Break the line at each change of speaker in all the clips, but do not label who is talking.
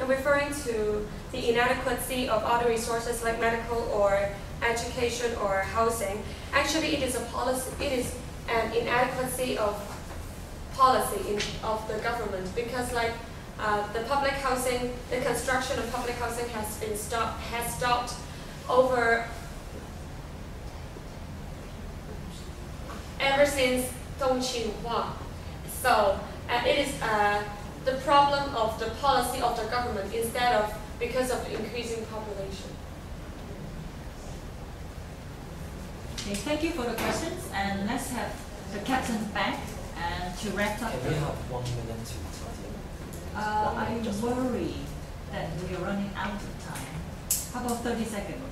and referring to the inadequacy of other resources like medical or education or housing. Actually, it is a policy. It is an inadequacy of policy of the government, because like the public housing, the construction of public housing has stopped over ever since Dong Qinghua. So it is the problem of the policy of the government instead of because of the increasing population.
Okay, thank you for the questions, and let's have the captain back and to wrap up.
Can we have 1 minute to 20?
I worry that we are running out of time. How about 30 seconds?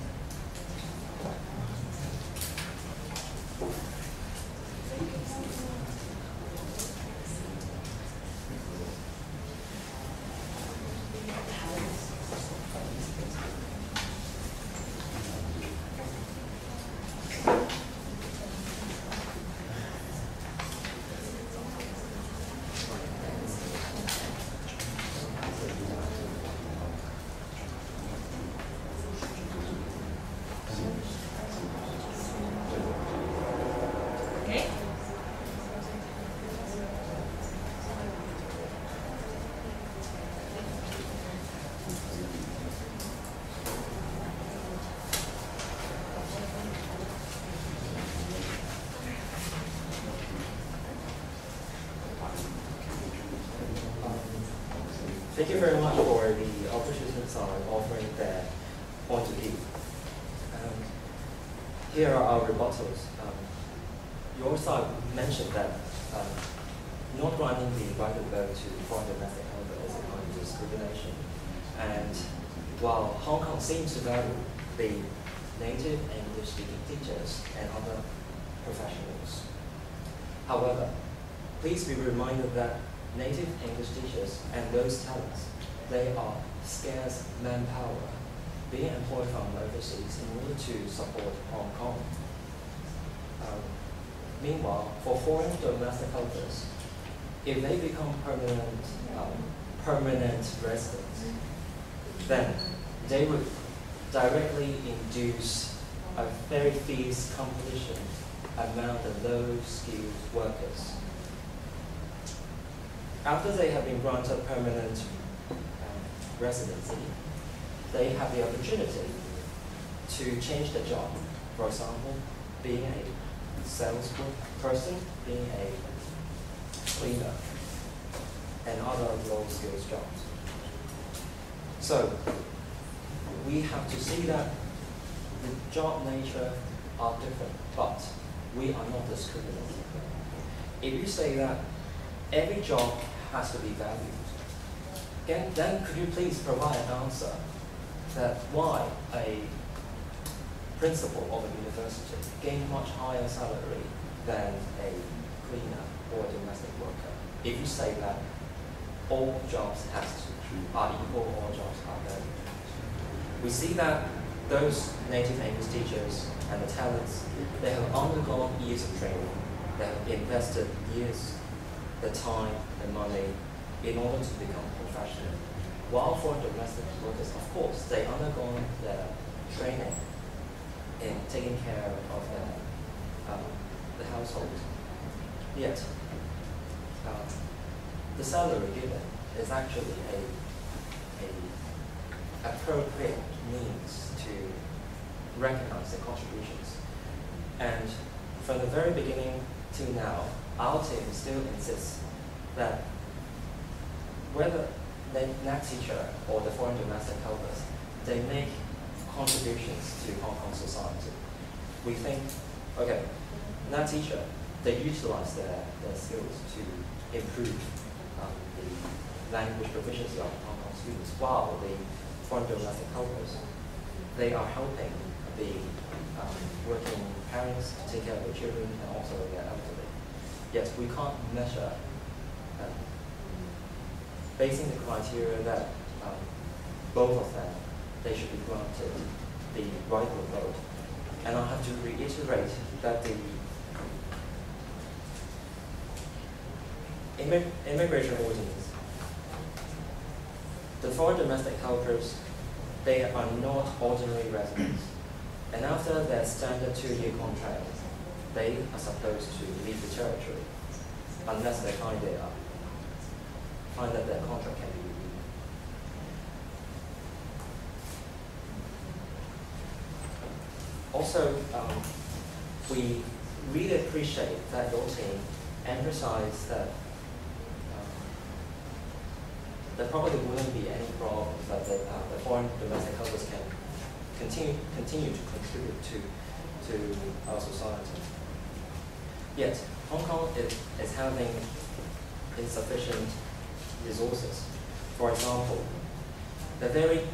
Thank you very much for the opportunities on offering their point of view. Here are our rebuttals. Your side mentioned that not granting the right of vote to foreign domestic helper is a kind of discrimination. And while Hong Kong seems to value the native and English-speaking teachers and other professionals, however, please be reminded that native English teachers and those talents, they are scarce manpower being employed from overseas in order to support Hong Kong. Meanwhile, for foreign domestic helpers, if they become permanent residents, then they would directly induce a very fierce competition among the low-skilled workers. After they have been granted permanent residency, they have the opportunity to change the job. For example, being a salesperson, being a cleaner, and other low-skilled jobs. So we have to see that the job nature are different, but we are not discriminating. If you say that every job has to be valued, then could you please provide an answer that why a principal of a university gain much higher salary than a cleaner or a domestic worker? If you say that all jobs are equal, all jobs are valued. We see that those native English teachers and the talents, they have undergone years of training, they have invested years, the time, the money, in order to become professional. While for domestic workers, of course, they undergone their training in taking care of the household. Yet, the salary given is actually a appropriate means to recognize their contributions. And from the very beginning to now, our team still insists that whether the NAT teacher or the foreign domestic helpers, they make contributions to Hong Kong society. We think, okay, NAT teacher, they utilize their skills to improve the language proficiency of Hong Kong students, while the foreign domestic helpers, they are helping the working parents to take care of their children and also their elderly. Yet we can't measure basing the criteria that both of them, they should be granted the right of vote. And I have to reiterate that the immigration ordinance The foreign domestic helpers, they are not ordinary residents. And after their standard 2-year contract, they are supposed to leave the territory unless they find that their contract can be renewed. Also, we really appreciate that your team emphasized that there probably wouldn't be any problems that the foreign domestic helpers can continue to contribute to our society. Yet, Hong Kong is having insufficient resources. For example, the very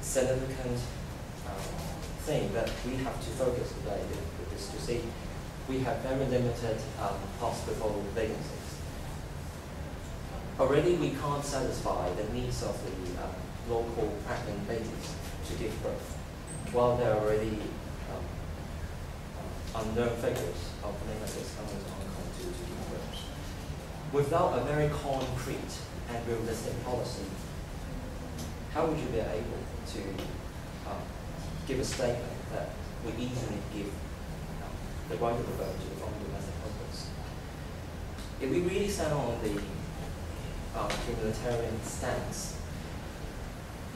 significant thing that we have to focus today is to see we have very limited hospital vacancies. Already we can't satisfy the needs of the local pregnant ladies to give birth, while there are already unknown figures of pregnancies coming to Hong Kong to give birth. Without a very concrete and realistic policy, how would you be able to give a statement that we easily give the right of the vote to the foreign domestic helpers? If we really stand on the humanitarian stance,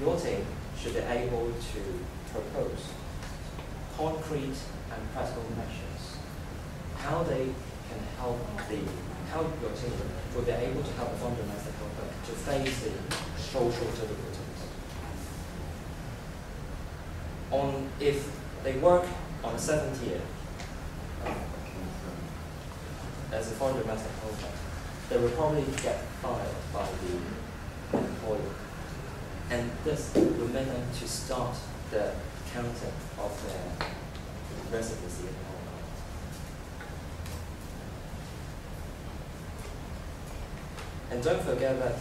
your team should be able to propose concrete and practical measures, how they can help how your team will be able to help the foreign domestic helper to face the social difficulties. If they work on the 7th year as a foreign domestic helper, they will probably get fired by the employer. And this will make them to start the counting of their residency in Hong Kong. And don't forget that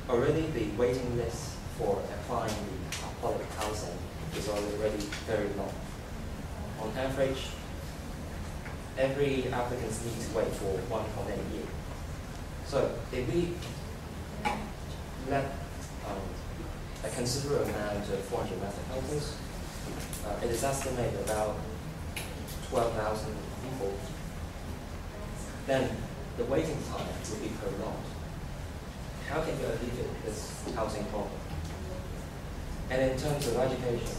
already the waiting list for applying the public housing is already very long. On average, every applicant needs to wait for 1.8 years. So if we let a considerable amount of foreign domestic helpers, it is estimated about 12,000 people, then the waiting time will be prolonged. How can you alleviate this housing problem? And in terms of education,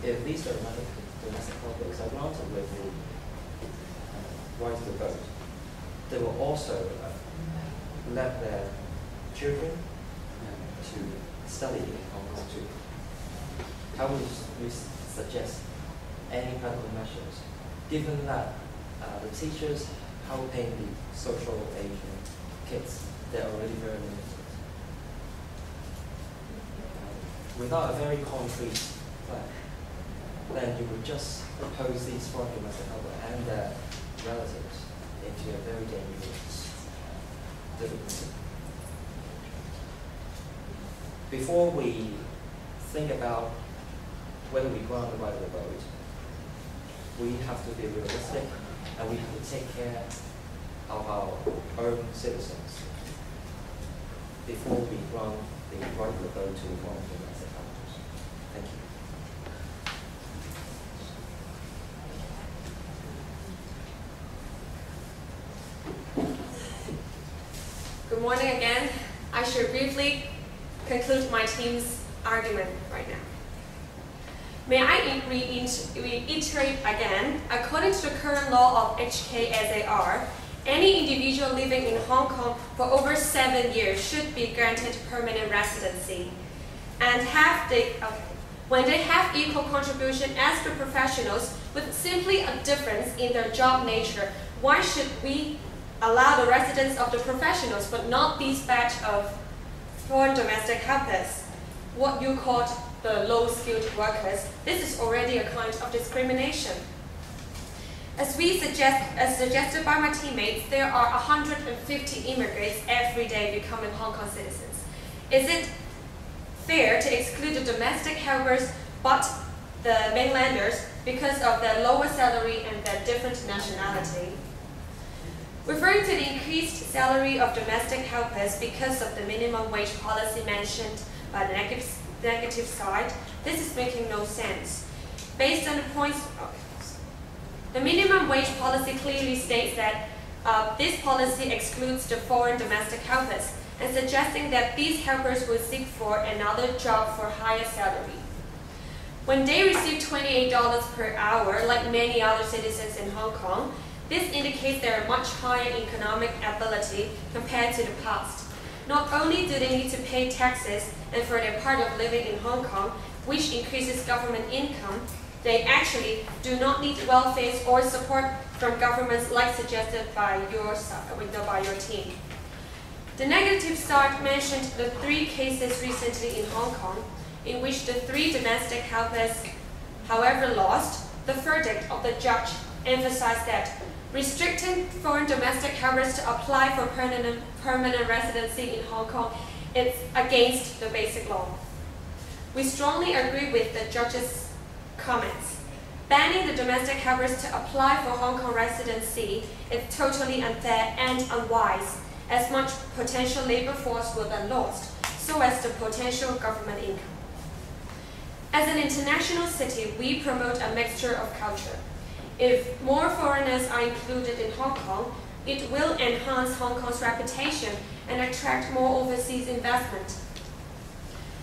if these domestic helpers are granted with the right to vote, they will also let their children to study in Hong Kong too. How would you suggest any practical measures, given that the teachers helping the social Asian kids, they're already very limited? Without a very concrete plan, then you would just pose these foreign domestic helpers and their relatives into a very dangerous difficulty. Before we think about whether we grant the right of the vote, we have to be realistic and we have to take care of our own citizens before we grant the right of the vote to the foreign domestic helpers. Thank you.
Good morning again. I should briefly conclude my team's argument right now. May I reiterate again, according to the current law of HKSAR, any individual living in Hong Kong for over 7 years should be granted permanent residency and when they have equal contribution as the professionals with simply a difference in their job nature, why should we allow the residence of the professionals but not these batch of foreign domestic helpers, what you call the low-skilled workers? This is already a kind of discrimination. As suggested by my teammates, there are 150 immigrants every day becoming Hong Kong citizens. Is it fair to exclude the domestic helpers but the mainlanders because of their lower salary and their different nationality? Referring to the increased salary of domestic helpers because of the minimum wage policy mentioned by the negative side, this is making no sense. Based on the points, the minimum wage policy clearly states that this policy excludes the foreign domestic helpers, and suggesting that these helpers will seek for another job for higher salary. When they receive $28 per hour, like many other citizens in Hong Kong, this indicates their much higher economic ability compared to the past. Not only do they need to pay taxes and for their part of living in Hong Kong, which increases government income, they actually do not need welfare or support from governments like suggested by your team. The negative side mentioned the 3 cases recently in Hong Kong in which the 3 domestic helpers, however, lost. The verdict of the judge emphasized that restricting foreign domestic helpers to apply for permanent residency in Hong Kong is against the basic law. We strongly agree with the judge's comments. Banning the domestic helpers to apply for Hong Kong residency is totally unfair and unwise, as much potential labor force will be lost, so as the potential government income. As an international city, we promote a mixture of culture. If more foreigners are included in Hong Kong, it will enhance Hong Kong's reputation and attract more overseas investment.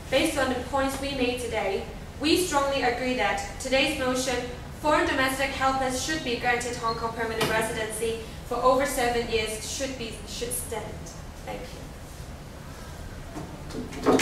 Based on the points we made today, we strongly agree that today's motion, foreign domestic helpers should be granted Hong Kong permanent residency for over 7 years, should stand. Thank you.